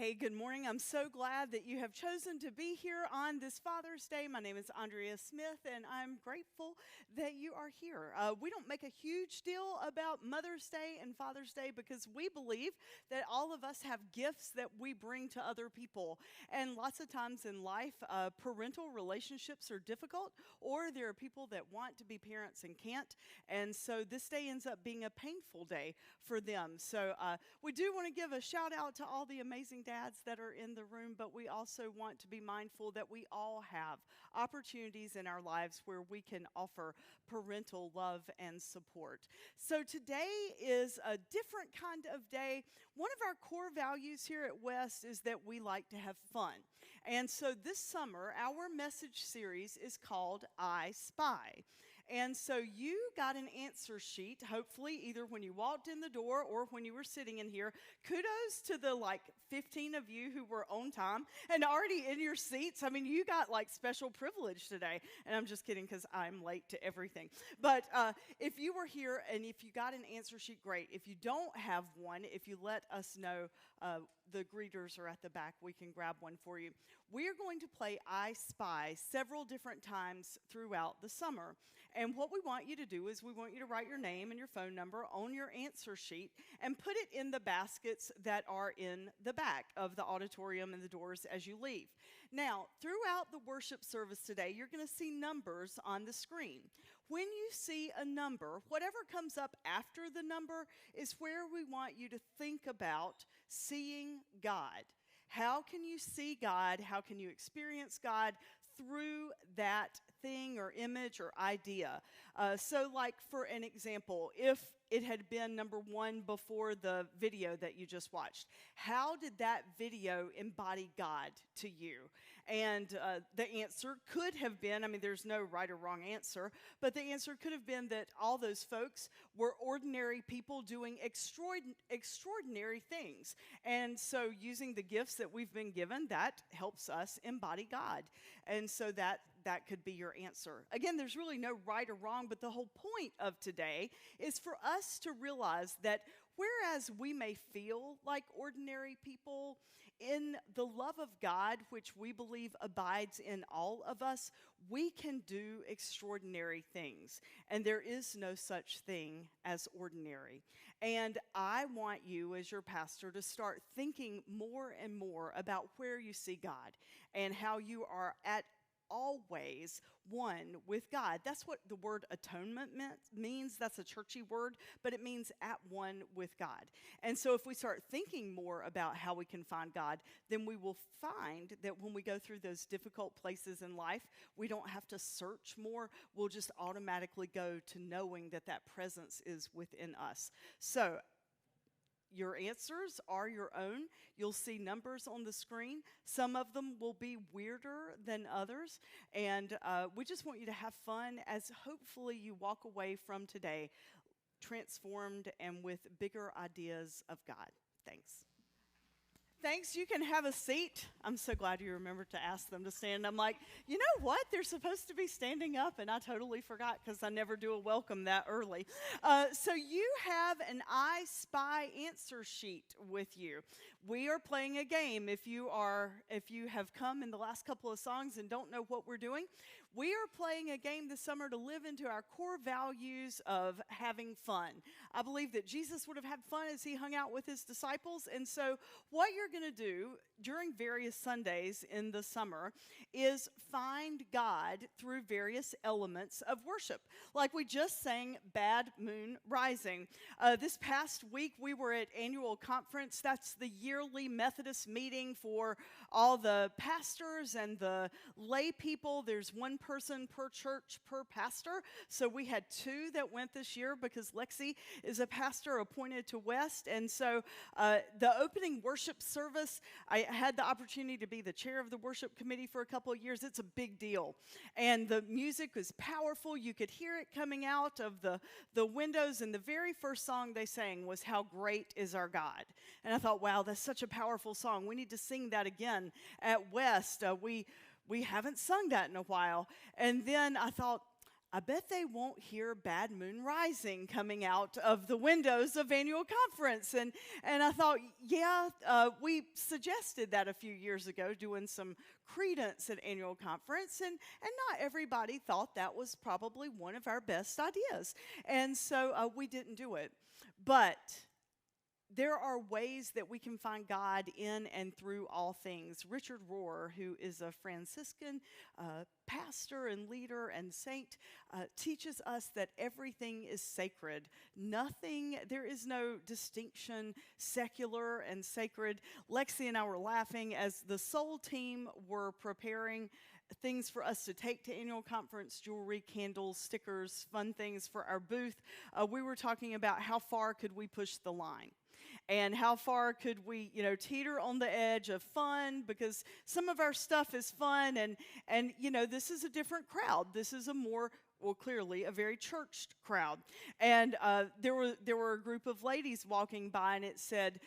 Hey, good morning. I'm so glad that you have chosen to be here on this Father's Day. My name is Andrea Smith, and I'm grateful that you are here. We don't make a huge deal about Mother's Day and Father's Day because we believe that all of us have gifts that we bring to other people. And lots of times in life, parental relationships are difficult, or there are people that want to be parents and can't. And so this day ends up being a painful day for them. So we do want to give a shout out to all the amazing dads that are in the room, but we also want to be mindful that we all have opportunities in our lives where we can offer parental love and support. So today is a different kind of day. One of our core values here at West is that we like to have fun. And so this summer, our message series is called I Spy. And so you got an answer sheet, hopefully either when you walked in the door or when you were sitting in here. Kudos to the 15 of you who were on time and already in your seats. I mean, you got special privilege today. And I'm just kidding because I'm late to everything. But if you were here and if you got an answer sheet, great. If you don't have one, if you let us know, the greeters are at the back. We can grab one for you. We're going to play I Spy several different times throughout the summer. And what we want you to do is we want you to write your name and your phone number on your answer sheet and put it in the baskets that are in the back of the auditorium and the doors as you leave. Now, throughout the worship service today, you're going to see numbers on the screen. When you see a number, whatever comes up after the number is where we want you to think about seeing God. How can you see God? How can you experience God through that thing or image or idea? So for an example, if it had been number one before the video that you just watched, how did that video embody God to you? And the answer could have been, there's no right or wrong answer, but the answer could have been that all those folks were ordinary people doing extraordinary things. And so using the gifts that we've been given, that helps us embody God. And so that could be your answer. Again, there's really no right or wrong, but the whole point of today is for us to realize that whereas we may feel like ordinary people, in the love of God, which we believe abides in all of us, we can do extraordinary things. And there is no such thing as ordinary. And I want you, as your pastor, to start thinking more and more about where you see God and how you are at always one with God. That's what the word atonement means. That's a churchy word, but it means at one with God. And so if we start thinking more about how we can find God, then we will find that when we go through those difficult places in life, we don't have to search more. We'll just automatically go to knowing that that presence is within us. So your answers are your own. You'll see numbers on the screen. Some of them will be weirder than others. And we just want you to have fun as hopefully you walk away from today transformed and with bigger ideas of God. Thanks. Thanks. You can have a seat. I'm so glad you remembered to ask them to stand. I'm like, you know what? They're supposed to be standing up, and I totally forgot because I never do a welcome that early. So you have an I Spy answer sheet with you. We are playing a game. If you have come in the last couple of songs and don't know what we're doing, we are playing a game this summer to live into our core values of having fun. I believe that Jesus would have had fun as he hung out with his disciples, and so what you're going to do during various Sundays in the summer is find God through various elements of worship. Like we just sang Bad Moon Rising. This past week we were at annual conference. That's the yearly Methodist meeting for all the pastors and the lay people. There's one person per church per pastor. So we had two that went this year because Lexi is a pastor appointed to West. And so the opening worship service, I had the opportunity to be the chair of the worship committee for a couple of years. It's a big deal. And the music was powerful. You could hear it coming out of the windows. And the very first song they sang was How Great Is Our God. And I thought, wow, that's such a powerful song. We need to sing that again at West. We haven't sung that in a while. And then I thought, I bet they won't hear Bad Moon Rising coming out of the windows of annual conference. And I thought, yeah, we suggested that a few years ago, doing some credence at annual conference, and not everybody thought that was probably one of our best ideas. And so we didn't do it. But there are ways that we can find God in and through all things. Richard Rohr, who is a Franciscan pastor and leader and saint, teaches us that everything is sacred. There is no distinction, secular and sacred. Lexi and I were laughing as the Soul team were preparing things for us to take to annual conference, jewelry, candles, stickers, fun things for our booth. We were talking about how far could we push the line. And how far could we, teeter on the edge of fun, because some of our stuff is fun, and this is a different crowd. This is clearly a very churched crowd. And there were a group of ladies walking by, and it said,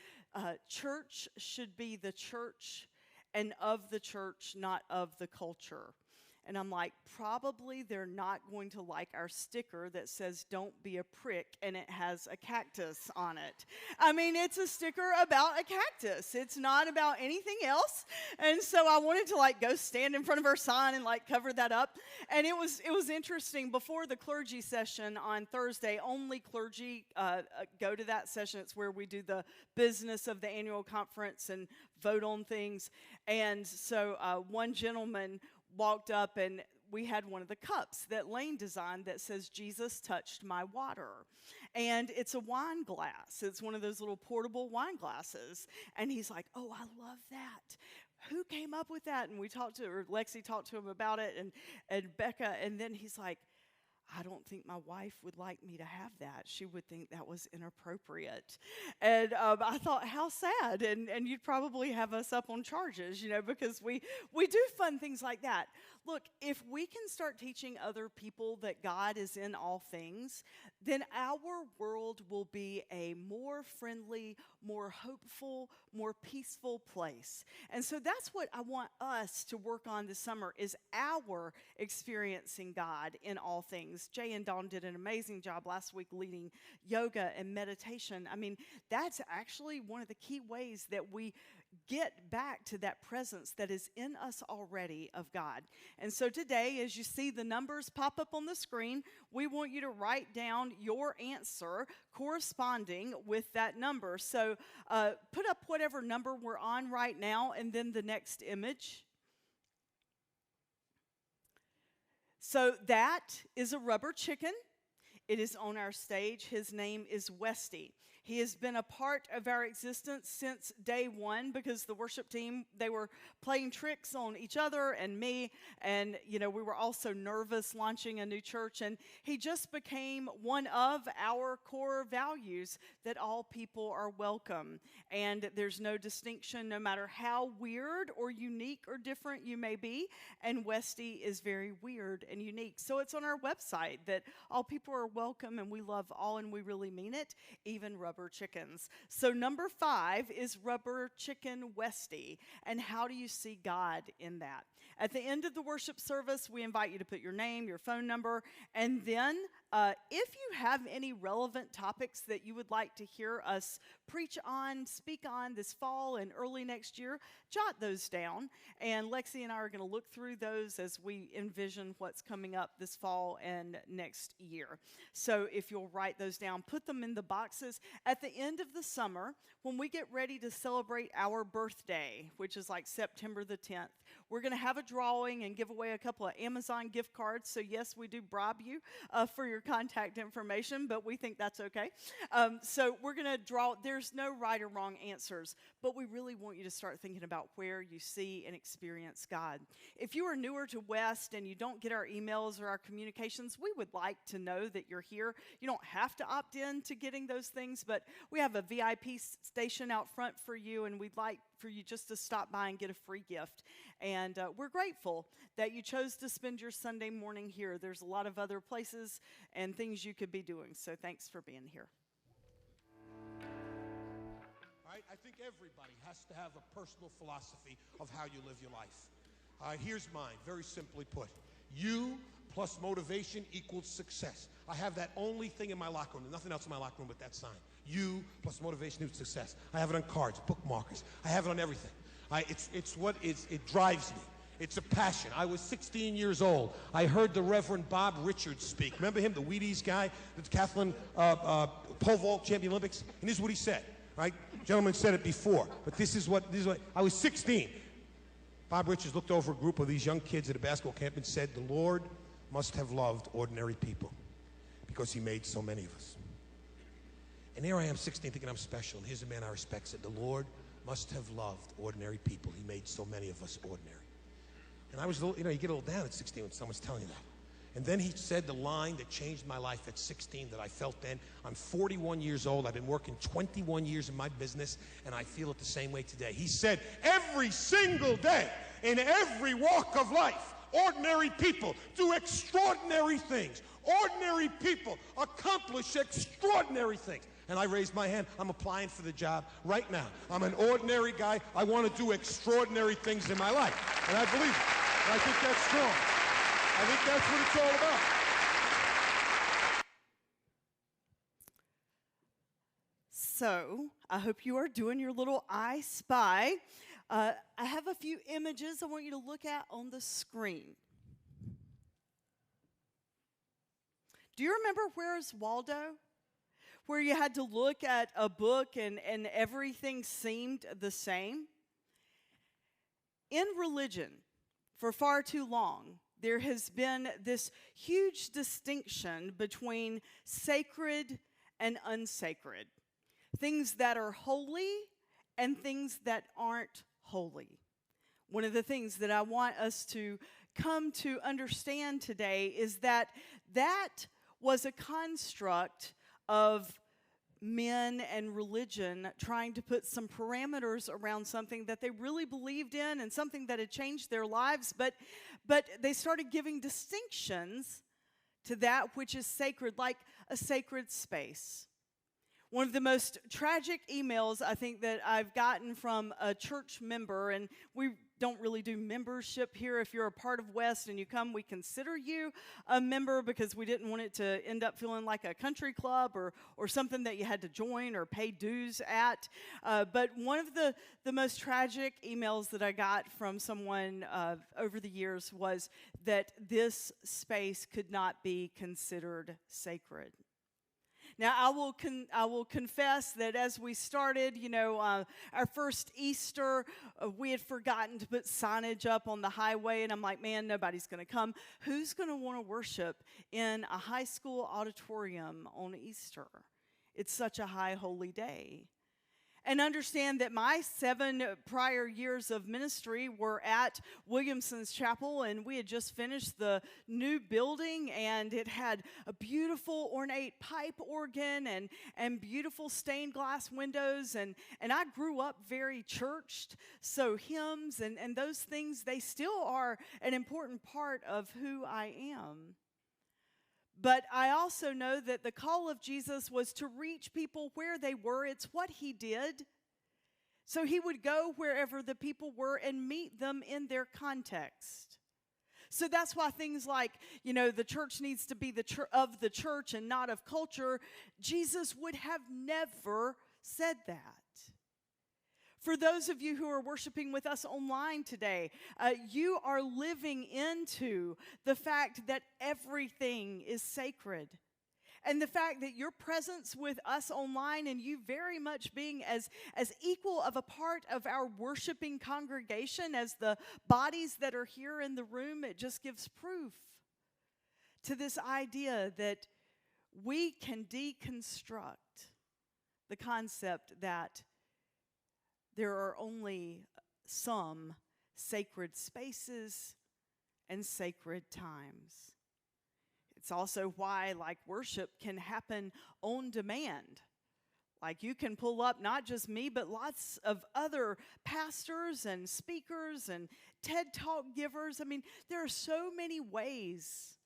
church should be the church and of the church, not of the culture. And I'm like, probably they're not going to like our sticker that says, don't be a prick, and it has a cactus on it. I mean, it's a sticker about a cactus. It's not about anything else. And so I wanted to go stand in front of our sign and cover that up. And it was interesting. Before the clergy session on Thursday, only clergy go to that session. It's where we do the business of the annual conference and vote on things. And so one gentleman walked up, and we had one of the cups that Lane designed that says, Jesus touched my water. And it's a wine glass. It's one of those little portable wine glasses. And he's like, oh, I love that. Who came up with that? And Lexi talked to him about it, and Becca, and then he's like, I don't think my wife would like me to have that. She would think that was inappropriate. And I thought, how sad. And you'd probably have us up on charges, because we do fun things like that. Look, if we can start teaching other people that God is in all things, then our world will be a more friendly, more hopeful, more peaceful place. And so that's what I want us to work on this summer, is our experiencing God in all things. Jay and Dawn did an amazing job last week leading yoga and meditation. I mean, that's actually one of the key ways that we get back to that presence that is in us already of God. And so today, as you see the numbers pop up on the screen, we want you to write down your answer corresponding with that number. So put up whatever number we're on right now, and then the next image. So that is a rubber chicken. It is on our stage. His name is Westy. He has been a part of our existence since day one, because the worship team, they were playing tricks on each other and me, and we were also nervous launching a new church, and he just became one of our core values, that all people are welcome, and there's no distinction, no matter how weird or unique or different you may be, and Westy is very weird and unique. So it's on our website that all people are welcome, and we love all, and we really mean it, even rubber chickens. So number 5 is Rubber Chicken Westy. And how do you see God in that? At the end of the worship service, we invite you to put your name, your phone number, and then if you have any relevant topics that you would like to hear us preach on, speak on this fall and early next year, jot those down. And Lexi and I are going to look through those as we envision what's coming up this fall and next year. So if you'll write those down, put them in the boxes. At the end of the summer, when we get ready to celebrate our birthday, which is September the 10th, we're going to have a drawing and give away a couple of Amazon gift cards. So yes, we do bribe you for your contact information, but we think that's okay. So we're going to draw. There's no right or wrong answers, but we really want you to start thinking about where you see and experience God. If you are newer to West and you don't get our emails or our communications, we would like to know that you're here. You don't have to opt in to getting those things, but we have a VIP station out front for you, and we'd like for you just to stop by and get a free gift. And we're grateful that you chose to spend your Sunday morning here. There's a lot of other places and things you could be doing, so thanks for being here. All right, I think everybody has to have a personal philosophy of how you live your life. Here's mine, very simply put. You plus motivation equals success. I have that only thing in my locker room. There's nothing else in my locker room but that sign. You plus motivation equals success. I have it on cards, bookmarkers. I have it on everything. It drives me. It's a passion. I was 16 years old. I heard the Reverend Bob Richards speak. Remember him, the Wheaties guy, the decathlon pole vault champion Olympics? And this is what he said, right? Gentleman said it before, but this is what I was 16. Bob Richards looked over a group of these young kids at a basketball camp and said, "The Lord must have loved ordinary people because he made so many of us." And here I am, 16, thinking I'm special. And here's a man I respect, said, "The Lord must have loved ordinary people. He made so many of us ordinary." And I was a little, you get a little down at 16 when someone's telling you that. And then he said the line that changed my life at 16 that I felt then. I'm 41 years old. I've been working 21 years in my business, and I feel it the same way today. He said, every single day, in every walk of life, ordinary people do extraordinary things. Ordinary people accomplish extraordinary things. And I raised my hand. I'm applying for the job right now. I'm an ordinary guy. I want to do extraordinary things in my life. And I believe it. And I think that's strong. I think that's what it's all about. So, I hope you are doing your little I Spy. I have a few images I want you to look at on the screen. Do you remember Where's Waldo? Where you had to look at a book and everything seemed the same? In religion, for far too long, there has been this huge distinction between sacred and unsacred. Things that are holy and things that aren't holy. One of the things that I want us to come to understand today is that was a construct of men and religion trying to put some parameters around something that they really believed in and something that had changed their lives, but they started giving distinctions to that which is sacred, like a sacred space. One of the most tragic emails I think that I've gotten from a church member, and we don't really do membership here. If you're a part of West and you come, we consider you a member because we didn't want it to end up feeling like a country club or something that you had to join or pay dues at. But one of the most tragic emails that I got from someone over the years was that this space could not be considered sacred. Now, I will confess that as we started, our first Easter, we had forgotten to put signage up on the highway, and I'm like, man, nobody's going to come. Who's going to want to worship in a high school auditorium on Easter? It's such a high holy day. And understand that my 7 prior years of ministry were at Williamson's Chapel, and we had just finished the new building, and it had a beautiful ornate pipe organ and beautiful stained glass windows, and I grew up very churched, so hymns and those things, they still are an important part of who I am. But I also know that the call of Jesus was to reach people where they were. It's what he did. So he would go wherever the people were and meet them in their context. So that's why things like, the church needs to be of the church and not of culture. Jesus would have never said that. For those of you who are worshiping with us online today, you are living into the fact that everything is sacred. And the fact that your presence with us online and you very much being as equal of a part of our worshiping congregation as the bodies that are here in the room, it just gives proof to this idea that we can deconstruct the concept that there are only some sacred spaces and sacred times. It's also why, worship can happen on demand. You can pull up not just me, but lots of other pastors and speakers and TED Talk givers. There are so many ways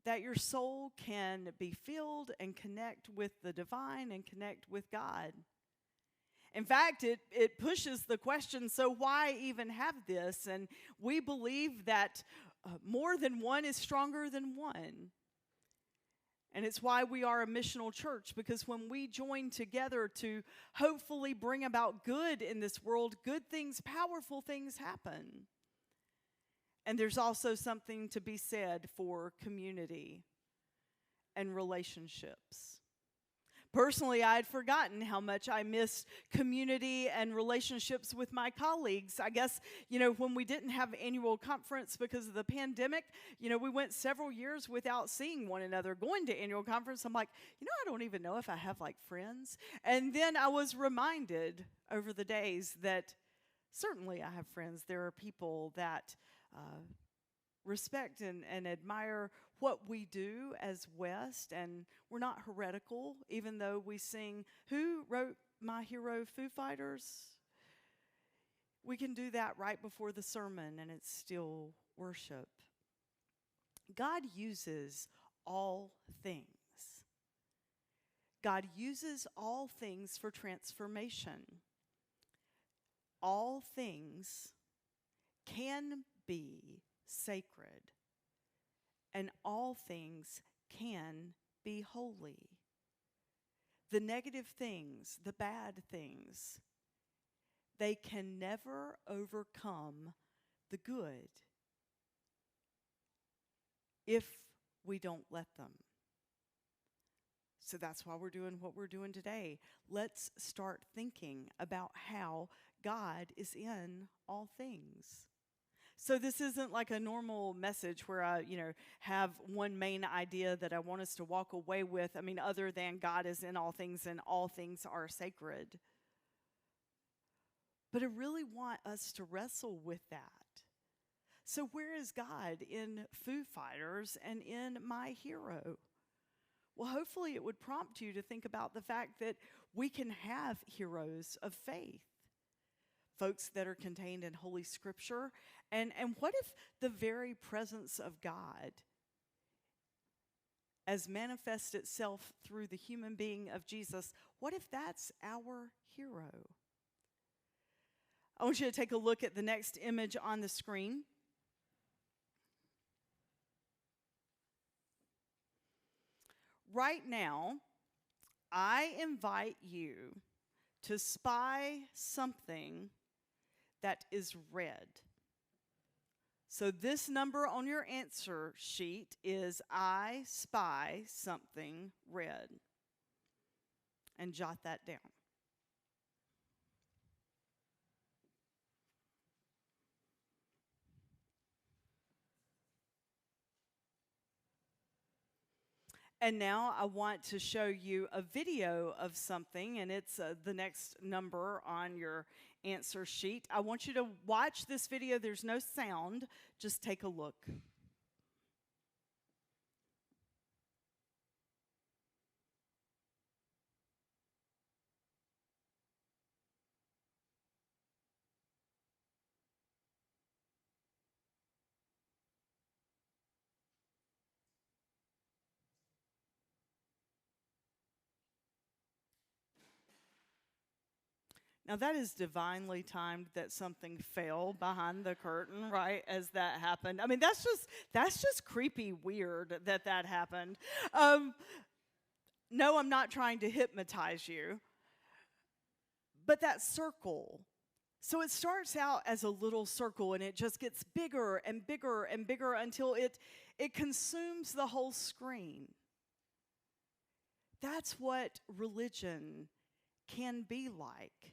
that your soul can be filled and connect with the divine and connect with God. In fact, it pushes the question, so why even have this? And we believe that more than one is stronger than one. And it's why we are a missional church, because when we join together to hopefully bring about good in this world, good things, powerful things happen. And there's also something to be said for community and relationships. Personally, I had forgotten how much I missed community and relationships with my colleagues. I guess, when we didn't have annual conference because of the pandemic, we went several years without seeing one another. Going to annual conference, I'm like, I don't even know if I have friends. And then I was reminded over the days that certainly I have friends. There are people that respect and admire what we do as West, and we're not heretical, even though we sing, who wrote My Hero, Foo Fighters? We can do that right before the sermon, and it's still worship. God uses all things. God uses all things for transformation. All things can be sacred, and all things can be holy. The negative things, the bad things, they can never overcome the good if we don't let them. So that's why we're doing what we're doing today. Let's start thinking about how God is in all things. So this isn't like a normal message where I, have one main idea that I want us to walk away with. Other than God is in all things and all things are sacred. But I really want us to wrestle with that. So where is God in Foo Fighters and in My Hero? Well, hopefully it would prompt you to think about the fact that we can have heroes of faith. Folks that are contained in Holy Scripture. And what if the very presence of God, as manifests itself through the human being of Jesus, what if that's our hero? I want you to take a look at the next image on the screen. Right now, I invite you to spy something that is red. So this number on your answer sheet is I spy something red. And jot that down. And now I want to show you a video of something, and it's the next number on your answer sheet. I want you to watch this video. There's no sound. Just take a look. Now that is divinely timed that something fell behind the curtain, right, as that happened. That's just creepy weird that happened. No, I'm not trying to hypnotize you. But that circle, so it starts out as a little circle and it just gets bigger and bigger and bigger until it consumes the whole screen. That's what religion can be like,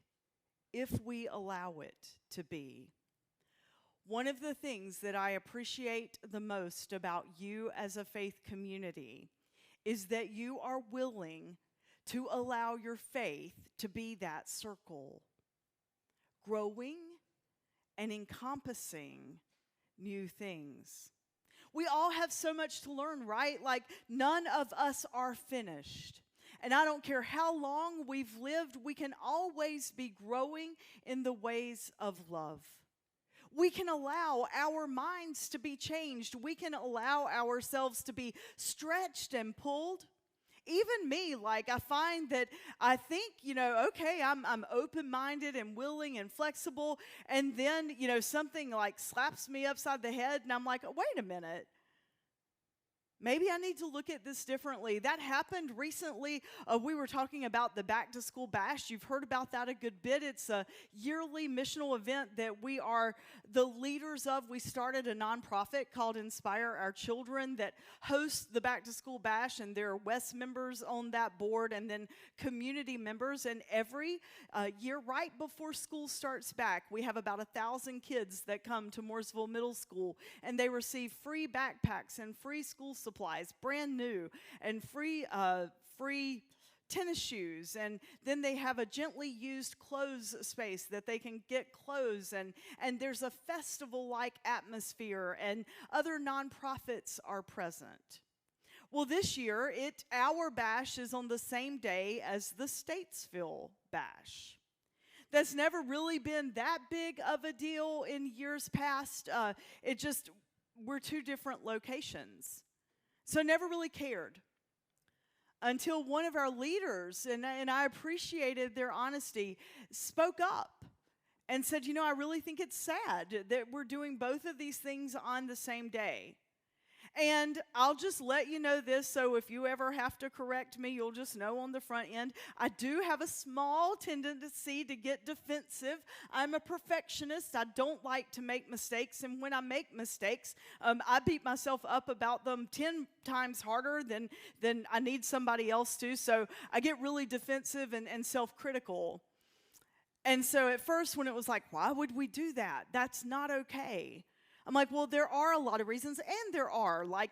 if we allow it to be. One of the things that I appreciate the most about you as a faith community is that you are willing to allow your faith to be that circle, growing and encompassing new things. We all have so much to learn, right? Like, none of us are finished. And I don't care how long we've lived, we can always be growing in the ways of love. We can allow our minds to be changed. We can allow ourselves to be stretched and pulled. even me, like I find that I think, okay, I'm open-minded and willing and flexible, and then, something like slaps me upside the head, and I'm like, oh, wait a minute. Maybe I need to look at this differently. That happened recently. We were talking about the Back to School Bash. You've heard about that a good bit. It's a yearly missional event that we are the leaders of. We started a nonprofit called Inspire Our Children that hosts the Back to School Bash, and there are West members on that board and then community members. And every year, right before school starts back, we have about 1,000 kids that come to Mooresville Middle School, and they receive free backpacks and free school supplies, brand new, and free tennis shoes, and then they have a gently used clothes space that they can get clothes, and there's a festival-like atmosphere, and other nonprofits are present. Well, this year, our bash is on the same day as the Statesville Bash. That's never really been that big of a deal in years past. We're two different locations. So I never really cared until one of our leaders, and I appreciated their honesty, spoke up and said, I really think it's sad that we're doing both of these things on the same day. And I'll just let you know this, so if you ever have to correct me, you'll just know on the front end. I do have a small tendency to get defensive. I'm a perfectionist. I don't like to make mistakes, and when I make mistakes, I beat myself up about them 10 times harder than I need somebody else to, so I get really defensive and self-critical. And so at first, when it was like, why would we do that? That's not okay. I'm like, well, there are a lot of reasons, and there are. Like,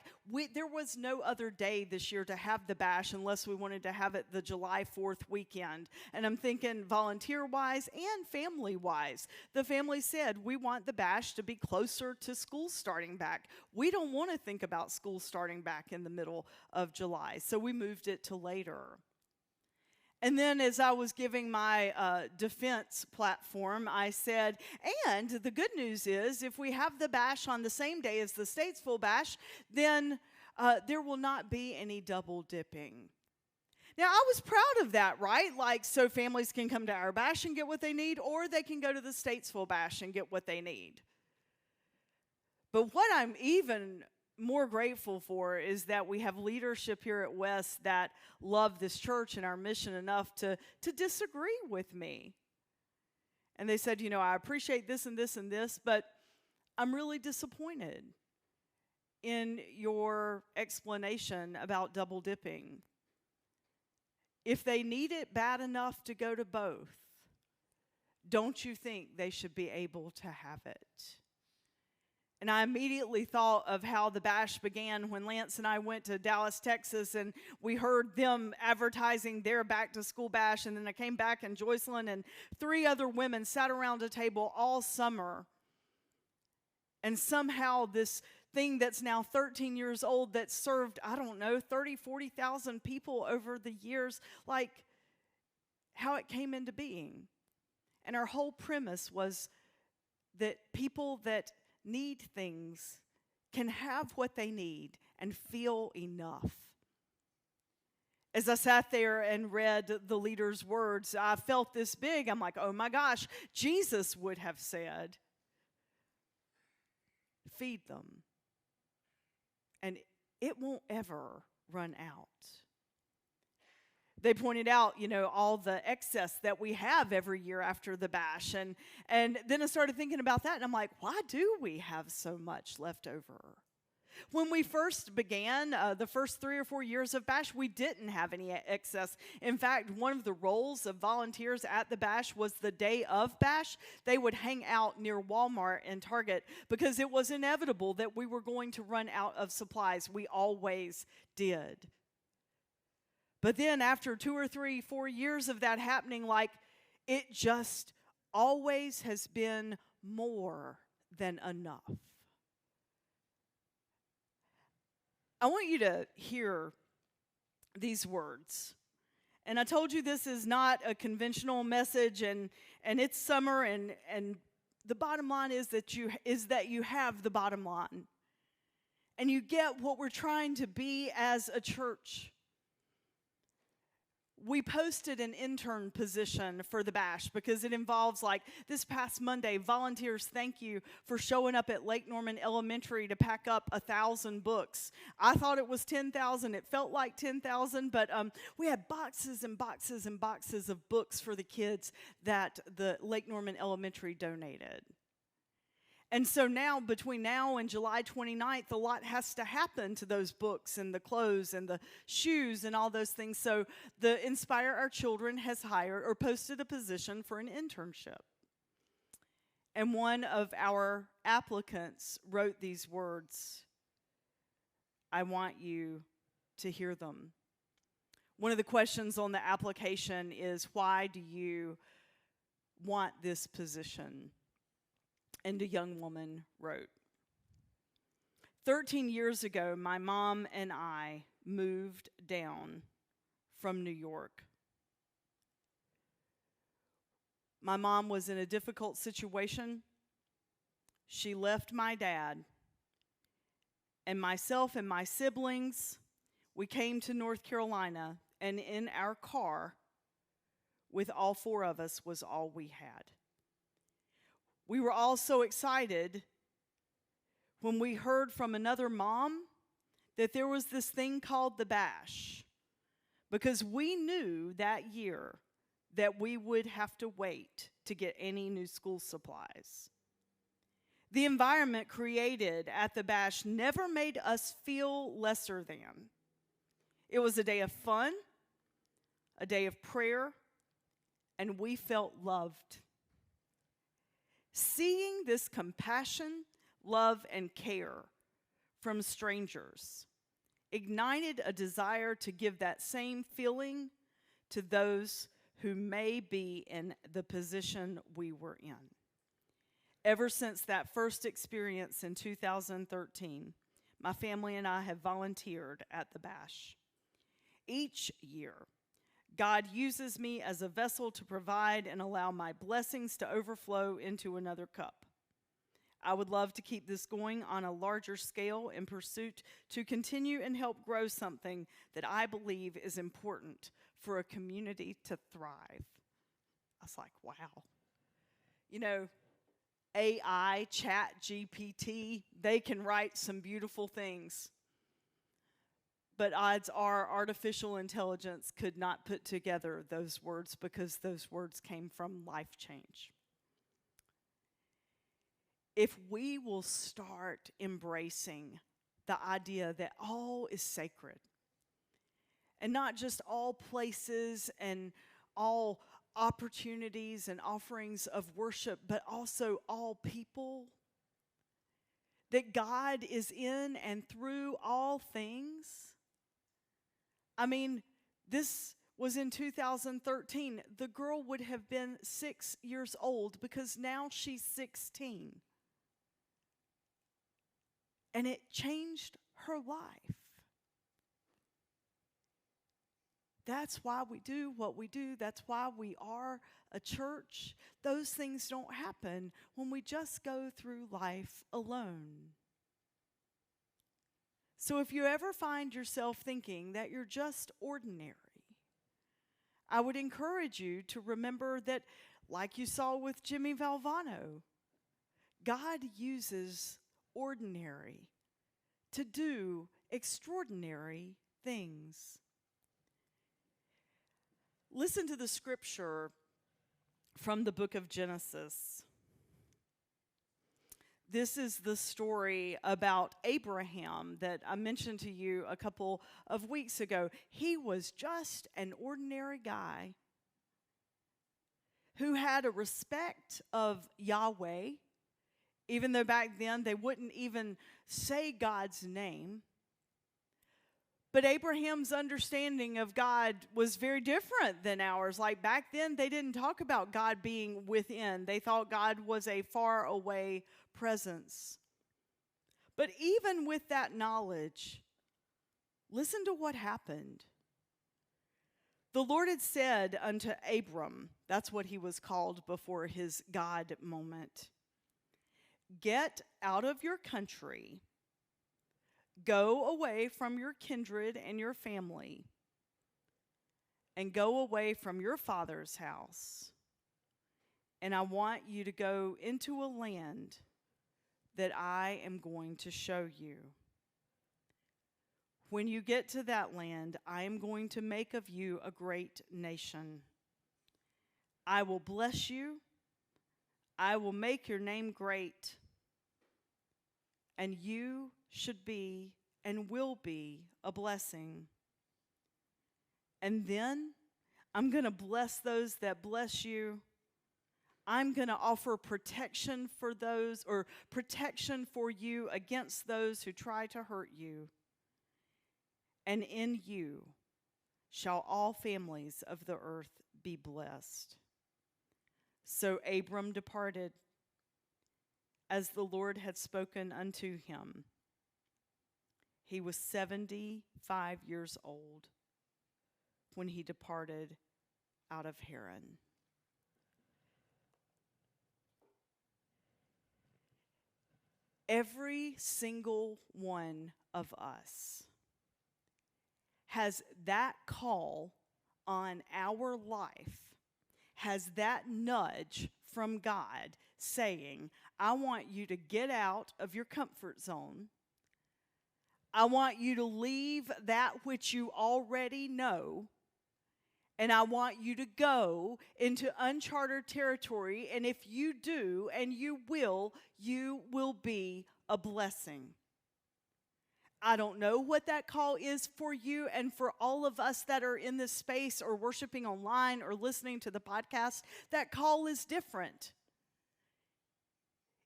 there was no other day this year to have the bash unless we wanted to have it the July 4th weekend. And I'm thinking volunteer-wise and family-wise. The family said, we want the bash to be closer to school starting back. We don't want to think about school starting back in the middle of July, so we moved it to later. And then as I was giving my defense platform, I said, and the good news is if we have the bash on the same day as the Statesville Bash, then there will not be any double dipping. Now, I was proud of that, right? Like, so families can come to our bash and get what they need, or they can go to the Statesville Bash and get what they need. But what I'm even more grateful for is that we have leadership here at West that love this church and our mission enough to disagree with me. And they said, I appreciate this and this and this, but I'm really disappointed in your explanation about double dipping. If they need it bad enough to go to both, don't you think they should be able to have it? And I immediately thought of how the bash began when Lance and I went to Dallas, Texas, and we heard them advertising their back-to-school bash, and then I came back, and Joycelyn and 3 other women sat around a table all summer. And somehow this thing that's now 13 years old that served, 40,000 people over the years, like how it came into being. And our whole premise was that people that need things can have what they need and feel enough. As I sat there and read the leader's words, I felt this big. I'm like, oh my gosh, Jesus would have said, feed them, and it won't ever run out. They pointed out, all the excess that we have every year after the bash. And then I started thinking about that, and I'm like, why do we have so much left over? When we first began, the first 3 or 4 years of bash, we didn't have any excess. In fact, one of the roles of volunteers at the bash was the day of bash. They would hang out near Walmart and Target because it was inevitable that we were going to run out of supplies. We always did. But then after 2 or 3, 4 years of that happening, it just always has been more than enough. I want you to hear these words. And I told you this is not a conventional message, and it's summer, and the bottom line is that you have the bottom line. And you get what we're trying to be as a church. we posted an intern position for the bash because it involves, like, this past Monday, volunteers, thank you for showing up at Lake Norman Elementary to pack up 1,000 books. I thought it was 10,000. It felt like 10,000, but we had boxes and boxes and boxes of books for the kids that the Lake Norman Elementary donated. And so now, between now and July 29th, a lot has to happen to those books and the clothes and the shoes and all those things. So the Inspire Our Children has hired or posted a position for an internship. And one of our applicants wrote these words. I want you to hear them. One of the questions on the application is, why do you want this position? And a young woman wrote, 13 years ago, my mom and I moved down from New York. My mom was in a difficult situation. She left my dad, and myself and my siblings, we came to North Carolina, and in our car, with all four of us, was all we had. We were all so excited when we heard from another mom that there was this thing called the bash, because we knew that year that we would have to wait to get any new school supplies. The environment created at the bash never made us feel lesser than. It was a day of fun, a day of prayer, and we felt loved. Seeing this compassion, love, and care from strangers ignited a desire to give that same feeling to those who may be in the position we were in. Ever since that first experience in 2013, my family and I have volunteered at the bash. Each year, God uses me as a vessel to provide and allow my blessings to overflow into another cup. I would love to keep this going on a larger scale in pursuit to continue and help grow something that I believe is important for a community to thrive. I was like, wow. You know, AI, Chat GPT, they can write some beautiful things. But odds are artificial intelligence could not put together those words, because those words came from life change. If we will start embracing the idea that all is sacred, and not just all places and all opportunities and offerings of worship, but also all people, that God is in and through all things. I mean, this was in 2013. The girl would have been 6 years old, because now she's 16. And it changed her life. That's why we do what we do. That's why we are a church. Those things don't happen when we just go through life alone. So if you ever find yourself thinking that you're just ordinary, I would encourage you to remember that, like you saw with Jimmy Valvano, God uses ordinary to do extraordinary things. Listen to the scripture from the book of Genesis. This is the story about Abraham that I mentioned to you a couple of weeks ago. He was just an ordinary guy who had a respect of Yahweh, even though back then they wouldn't even say God's name. But Abraham's understanding of God was very different than ours. Like back then, they didn't talk about God being within. They thought God was a far away presence. But even with that knowledge, listen to what happened. The Lord had said unto Abram, that's what he was called before his God moment, get out of your country, go away from your kindred and your family, and go away from your father's house. And I want you to go into a land that I am going to show you. When you get to that land, I am going to make of you a great nation. I will bless you. I will make your name great. And you should be and will be a blessing. And then I'm going to bless those that bless you. I'm going to offer protection for those, or protection for you against those who try to hurt you. And in you shall all families of the earth be blessed. So Abram departed as the Lord had spoken unto him. He was 75 years old when he departed out of Haran. Every single one of us has that call on our life, has that nudge from God saying, I want you to get out of your comfort zone. I want you to leave that which you already know. And I want you to go into uncharted territory. And if you do, and you will be a blessing. I don't know what that call is for you and for all of us that are in this space or worshiping online or listening to the podcast. That call is different.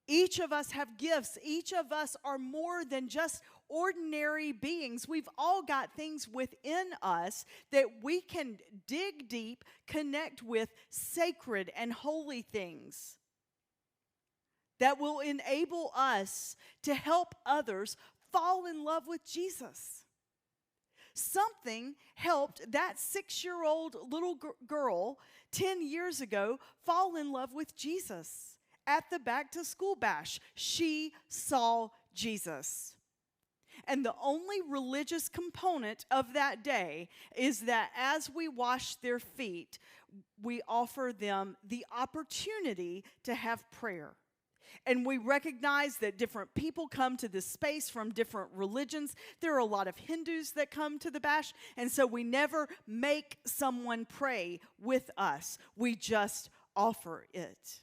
Each of us have gifts. Each of us are more than just ordinary beings. We've all got things within us that we can dig deep, connect with sacred and holy things that will enable us to help others fall in love with Jesus. Something helped that 6-year-old little girl 10 years ago fall in love with Jesus. At the back to school bash, she saw Jesus. And the only religious component of that day is that as we wash their feet, we offer them the opportunity to have prayer. And we recognize that different people come to this space from different religions. There are a lot of Hindus that come to the bash, and so we never make someone pray with us. We just offer it.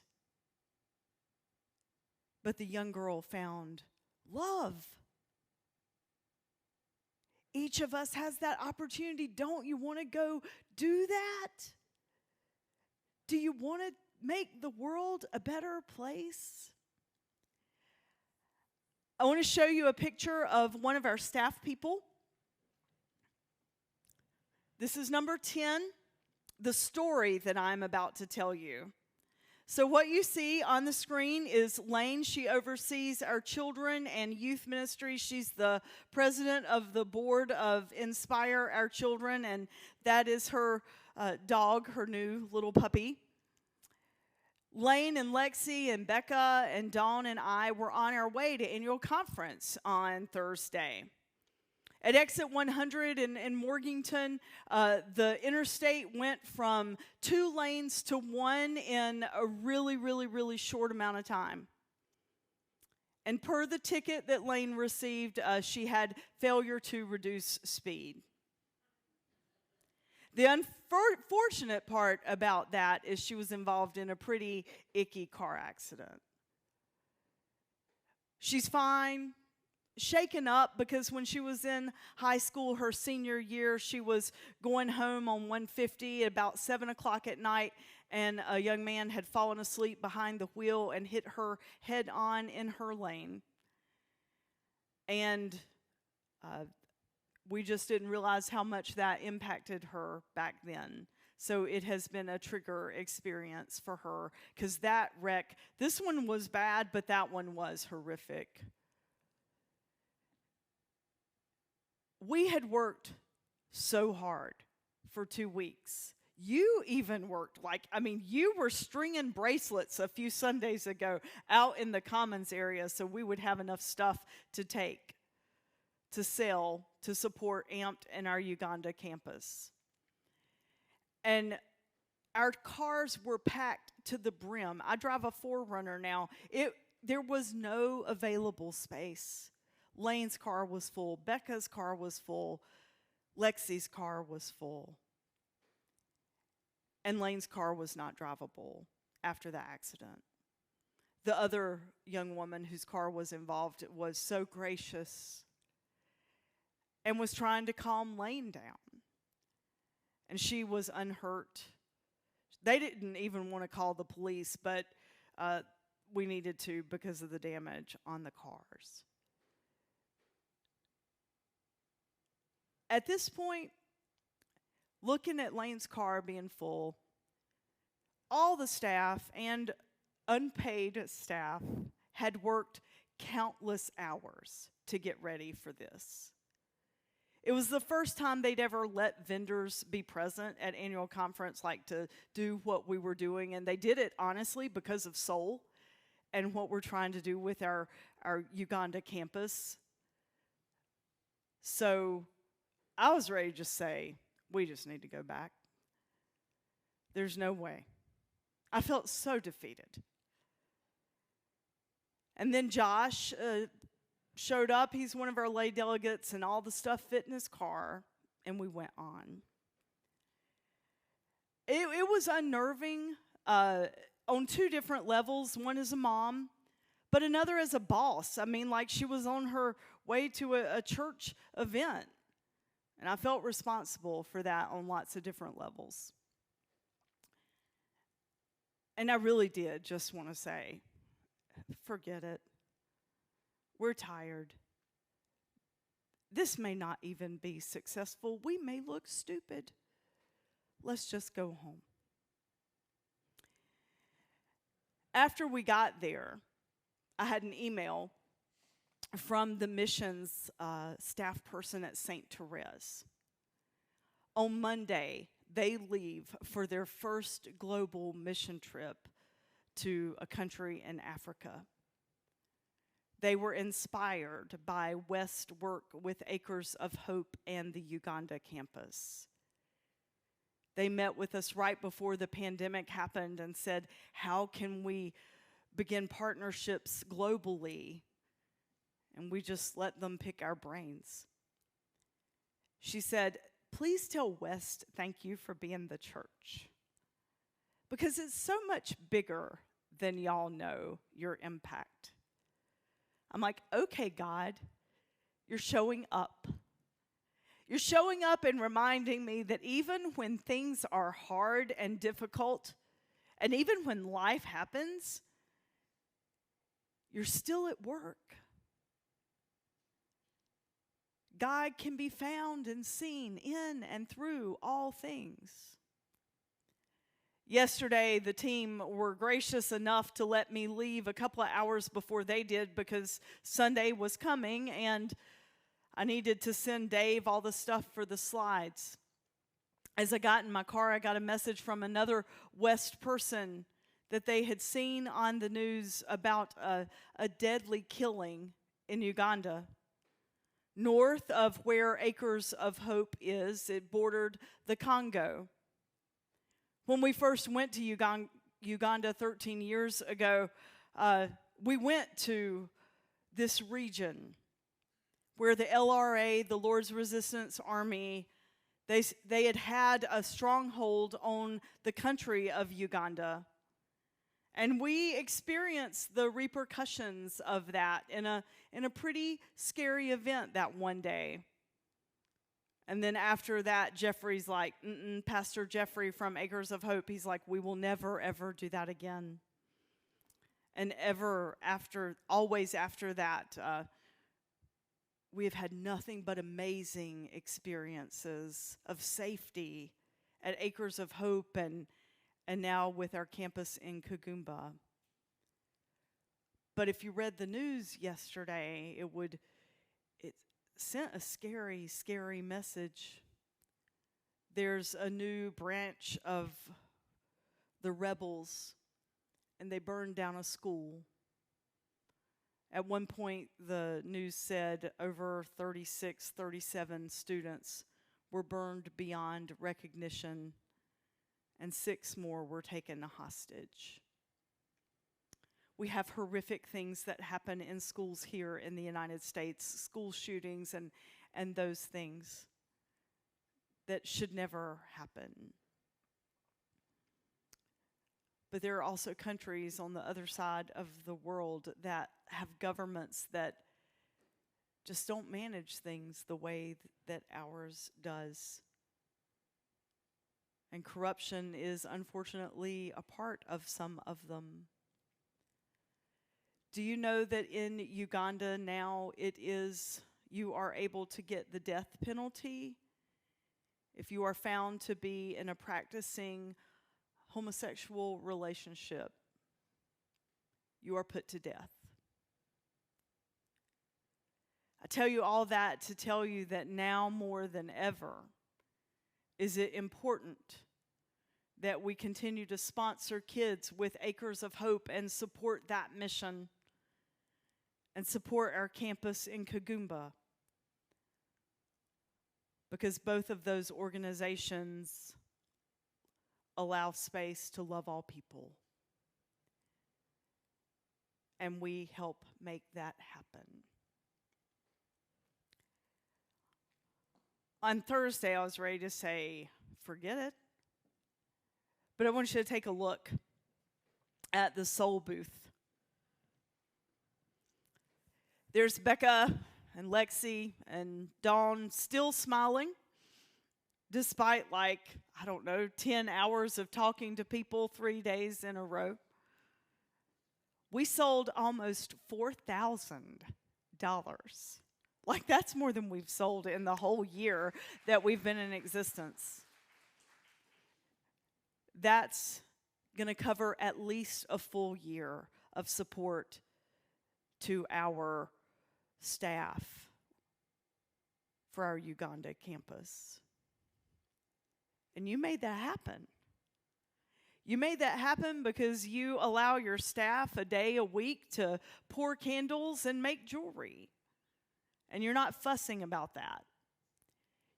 But the young girl found love. Each of us has that opportunity. Don't you want to go do that? Do you want to make the world a better place? I want to show you a picture of one of our staff people. This is number 10, the story that I'm about to tell you. So what you see on the screen is Lane. She oversees our children and youth ministry. She's the president of the board of Inspire Our Children, and that is her dog, her new little puppy. Lane and Lexi and Becca and Dawn and I were on our way to annual conference on Thursday. At exit 100 in Morganton, the interstate went from 2 lanes to 1 in a really short amount of time. And per the ticket that Lane received, she had failure to reduce speed. The unfortunate part about that is she was involved in a pretty icky car accident. She's fine. Shaken up because when she was in high school, her senior year, she was going home on 150 at about 7 o'clock at night, and a young man had fallen asleep behind the wheel and hit her head on in her lane. And we just didn't realize how much that impacted her back then. So it has been a trigger experience for her, because that wreck, this one was bad, but that one was horrific. We had worked so hard for 2 weeks. You even worked you were stringing bracelets a few Sundays ago out in the commons area so we would have enough stuff to take, to sell, to support AMPed and our Uganda campus. And our cars were packed to the brim. I drive a 4Runner now. There was no available space. Lane's car was full. Becca's car was full. Lexi's car was full. And Lane's car was not drivable after the accident. The other young woman whose car was involved was so gracious and was trying to calm Lane down. And she was unhurt. They didn't even want to call the police, but we needed to because of the damage on the cars. At this point, looking at Lane's car being full, all the staff and unpaid staff had worked countless hours to get ready for this. It was the first time they'd ever let vendors be present at annual conference, like to do what we were doing, and they did it honestly because of Soul and what we're trying to do with our Uganda campus. So I was ready to just say, we just need to go back. There's no way. I felt so defeated. And then Josh showed up. He's one of our lay delegates, and all the stuff fit in his car, and we went on. It was unnerving on two different levels. One as a mom, but another as a boss. I mean, like she was on her way to a church event, and I felt responsible for that on lots of different levels. And I really did just want to say, forget it. We're tired. This may not even be successful. We may look stupid. Let's just go home. After we got there, I had an email from the missions staff person at St. Therese. On Monday, they leave for their first global mission trip to a country in Africa. They were inspired by West's work with Acres of Hope and the Uganda campus. They met with us right before the pandemic happened and said, how can we begin partnerships globally? And we just let them pick our brains. She said, please tell West thank you for being the church, because it's so much bigger than y'all know your impact. I'm like, okay, God, you're showing up. You're showing up and reminding me that even when things are hard and difficult, and even when life happens, you're still at work. God can be found and seen in and through all things. Yesterday, the team were gracious enough to let me leave a couple of hours before they did because Sunday was coming and I needed to send Dave all the stuff for the slides. As I got in my car, I got a message from another West person that they had seen on the news about a deadly killing in Uganda. North of where Acres of Hope is, it bordered the Congo. When we first went to Uganda 13 years ago, we went to this region where the LRA, the Lord's Resistance Army, they had a stronghold on the country of Uganda. And we experienced the repercussions of that in a pretty scary event that one day. And then after that, Jeffrey's like, Pastor Jeffrey from Acres of Hope, he's like, we will never, ever do that again. And always after that, we have had nothing but amazing experiences of safety at Acres of Hope and now with our campus in Kagumba. But if you read the news yesterday, it sent a scary, scary message. There's a new branch of the rebels, and they burned down a school. At one point, the news said over 37 students were burned beyond recognition and 6 more were taken hostage. We have horrific things that happen in schools here in the United States, school shootings and those things that should never happen. But there are also countries on the other side of the world that have governments that just don't manage things the way that ours does. And corruption is unfortunately a part of some of them. Do you know that in Uganda now you are able to get the death penalty if you are found to be in a practicing homosexual relationship? You are put to death. I tell you all that to tell you that now more than ever is it important that we continue to sponsor kids with Acres of Hope and support that mission and support our campus in Kagumba, because both of those organizations allow space to love all people. And we help make that happen. On Thursday, I was ready to say, forget it. But I want you to take a look at the Soul booth. There's Becca and Lexi and Dawn still smiling, despite 10 hours of talking to people 3 days in a row. We sold almost $4,000. That's more than we've sold in the whole year that we've been in existence. That's going to cover at least a full year of support to our staff for our Uganda campus. And you made that happen. You made that happen because you allow your staff a day a week to pour candles and make jewelry. And you're not fussing about that.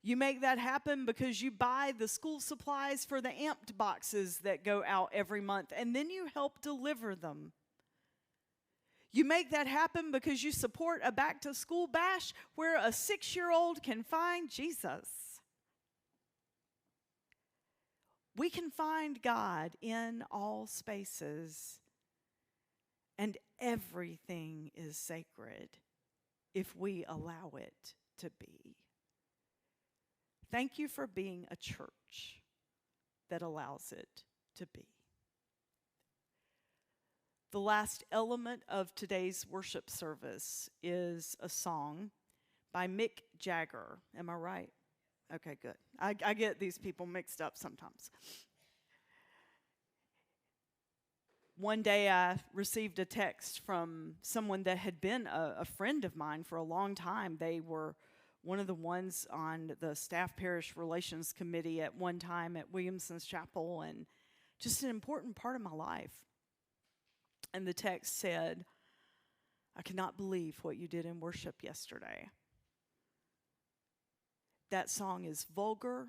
You make that happen because you buy the school supplies for the amped boxes that go out every month, and then you help deliver them. You make that happen because you support a back-to-school bash where a 6-year-old can find Jesus. We can find God in all spaces, and everything is sacred if we allow it to be. Thank you for being a church that allows it to be. The last element of today's worship service is a song by Mick Jagger. Am I right? Okay, good. I get these people mixed up sometimes. One day I received a text from someone that had been a friend of mine for a long time. They were one of the ones on the staff parish relations committee at one time at Williamson's Chapel, and just an important part of my life. And the text said, "I cannot believe what you did in worship yesterday. That song is vulgar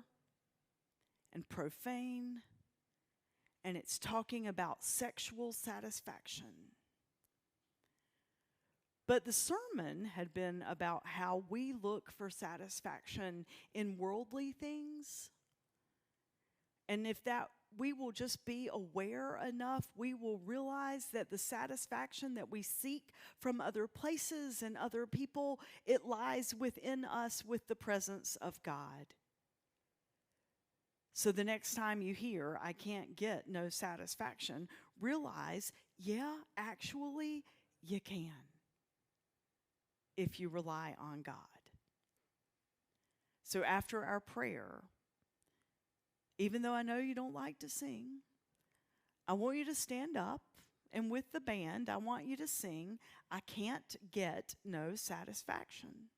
and profane, and it's talking about sexual satisfaction. But the sermon had been about how we look for satisfaction in worldly things. And if that we will just be aware enough, we will realize that the satisfaction that we seek from other places and other people, it lies within us with the presence of God. So the next time you hear, I can't get no satisfaction, realize, yeah, actually, you can, if you rely on God." So after our prayer, even though I know you don't like to sing, I want you to stand up, and with the band, I want you to sing, "I Can't Get No Satisfaction."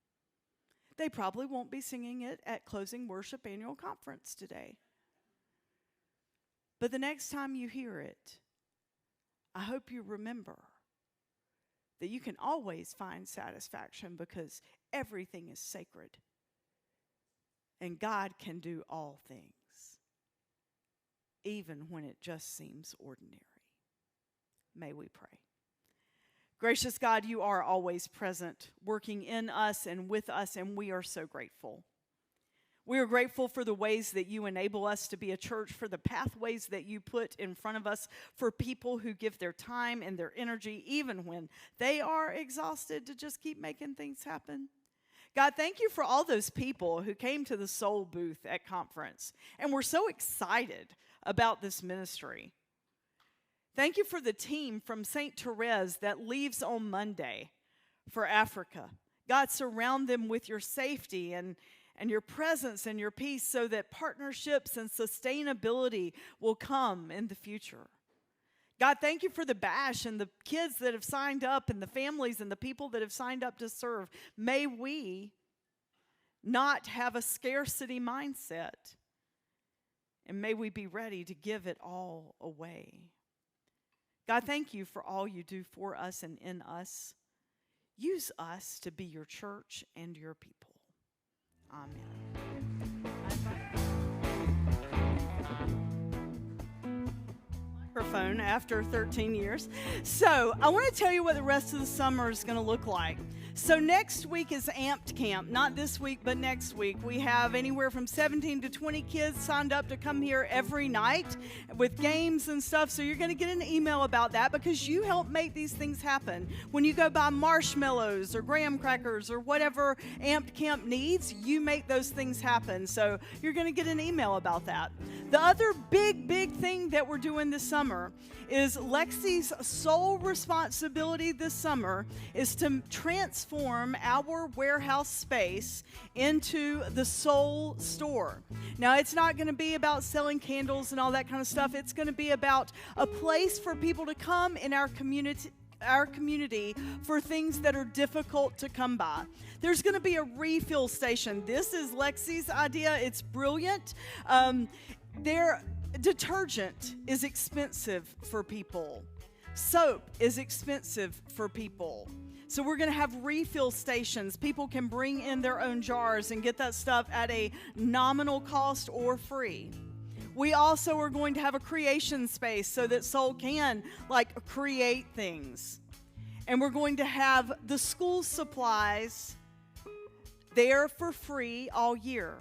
They probably won't be singing it at Closing Worship Annual Conference today. But the next time you hear it, I hope you remember that you can always find satisfaction because everything is sacred. And God can do all things even when it just seems ordinary. May we pray. Gracious God, you are always present, working in us and with us, and we are so grateful. We are grateful for the ways that you enable us to be a church, for the pathways that you put in front of us, for people who give their time and their energy, even when they are exhausted, to just keep making things happen. God, thank you for all those people who came to the Soul booth at conference and were so excited about this ministry. Thank you for the team from St. Therese that leaves on Monday for Africa. God, surround them with your safety and your presence and your peace so that partnerships and sustainability will come in the future. God, thank you for the bash and the kids that have signed up and the families and the people that have signed up to serve. May we not have a scarcity mindset, and may we be ready to give it all away. God, thank you for all you do for us and in us. Use us to be your church and your people. Amen. Microphone after 13 years. So I want to tell you what the rest of the summer is going to look like. So next week is Amped Camp. Not this week, but next week. We have anywhere from 17 to 20 kids signed up to come here every night with games and stuff. So you're going to get an email about that because you help make these things happen. When you go buy marshmallows or graham crackers or whatever Amped Camp needs, you make those things happen. So you're going to get an email about that. The other big thing that we're doing this summer is Lexi's sole responsibility this summer is to transform our warehouse space into the Soul store. Now, it's not going to be about selling candles and all that kind of stuff. It's going to be about a place for people to come in our community for things that are difficult to come by. There's going to be a refill station. This is Lexi's idea. It's brilliant. Their detergent is expensive for people. Soap is expensive for people. So we're going to have refill stations. People can bring in their own jars and get that stuff at a nominal cost or free. We also are going to have a creation space so that Soul can create things. And we're going to have the school supplies there for free all year.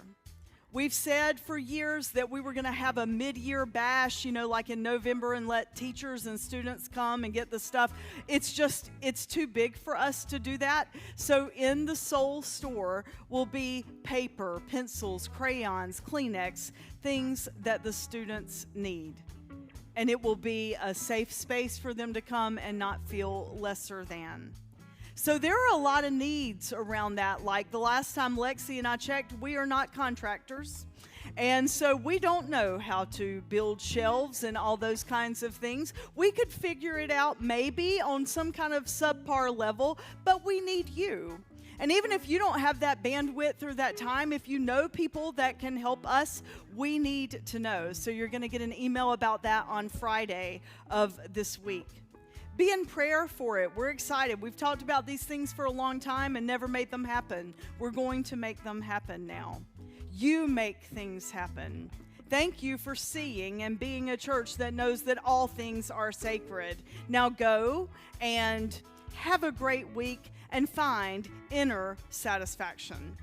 We've said for years that we were going to have a mid-year bash, like in November, and let teachers and students come and get the stuff. It's too big for us to do that. So in the Soul store will be paper, pencils, crayons, Kleenex, things that the students need. And it will be a safe space for them to come and not feel lesser than. So there are a lot of needs around that. Like the last time Lexi and I checked, we are not contractors. And so we don't know how to build shelves and all those kinds of things. We could figure it out maybe on some kind of subpar level, but we need you. And even if you don't have that bandwidth or that time, if you know people that can help us, we need to know. So you're going to get an email about that on Friday of this week. Be in prayer for it. We're excited. We've talked about these things for a long time and never made them happen. We're going to make them happen now. You make things happen. Thank you for seeing and being a church that knows that all things are sacred. Now go and have a great week and find inner satisfaction.